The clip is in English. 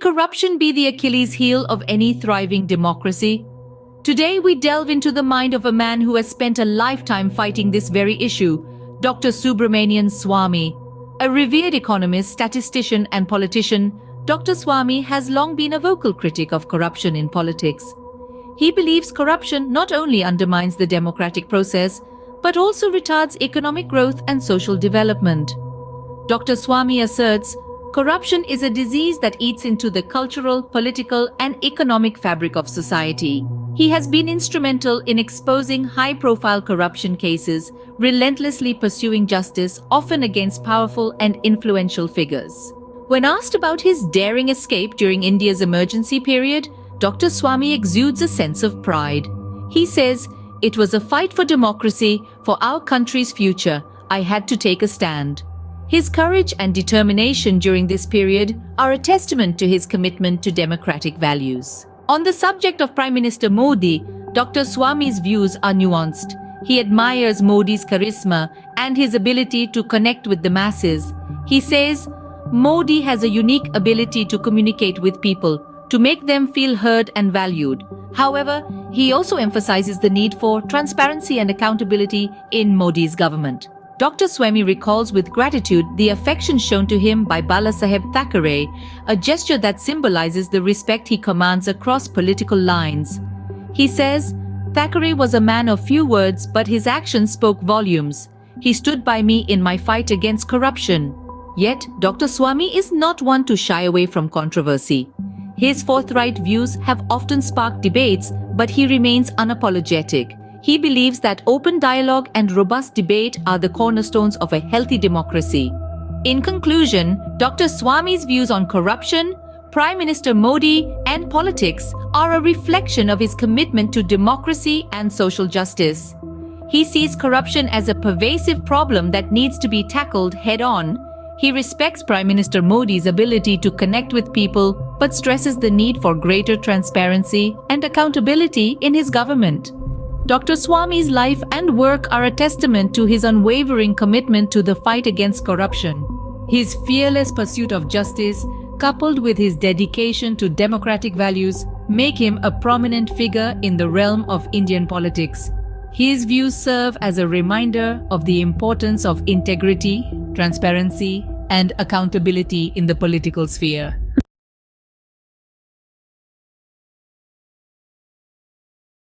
Should corruption be the Achilles heel of any thriving democracy? Today we delve into the mind of a man who has spent a lifetime fighting this very issue, Dr. Subramanian Swamy. A revered economist, statistician and politician, Dr. Swamy has long been a vocal critic of corruption in politics. He believes corruption not only undermines the democratic process, but also retards economic growth and social development. Dr. Swamy asserts, corruption is a disease that eats into the cultural, political, and economic fabric of society. He has been instrumental in exposing high-profile corruption cases, relentlessly pursuing justice, often against powerful and influential figures. When asked about his daring escape during India's emergency period, Dr. Swamy exudes a sense of pride. He says, "It was a fight for democracy, for our country's future. I had to take a stand." His courage and determination during this period are a testament to his commitment to democratic values. On the subject of Prime Minister Modi, Dr. Swamy's views are nuanced. He admires Modi's charisma and his ability to connect with the masses. He says, Modi has a unique ability to communicate with people, to make them feel heard and valued. However, he also emphasizes the need for transparency and accountability in Modi's government. Dr. Swamy recalls with gratitude the affection shown to him by Balasaheb Thackeray, a gesture that symbolizes the respect he commands across political lines. He says, "Thackeray was a man of few words, but his actions spoke volumes. He stood by me in my fight against corruption." Yet, Dr. Swamy is not one to shy away from controversy. His forthright views have often sparked debates, but he remains unapologetic. He believes that open dialogue and robust debate are the cornerstones of a healthy democracy. In conclusion, Dr. Swamy's views on corruption, Prime Minister Modi, and politics are a reflection of his commitment to democracy and social justice. He sees corruption as a pervasive problem that needs to be tackled head-on. He respects Prime Minister Modi's ability to connect with people, but stresses the need for greater transparency and accountability in his government. Dr. Swamy's life and work are a testament to his unwavering commitment to the fight against corruption. His fearless pursuit of justice, coupled with his dedication to democratic values, make him a prominent figure in the realm of Indian politics. His views serve as a reminder of the importance of integrity, transparency, and accountability in the political sphere.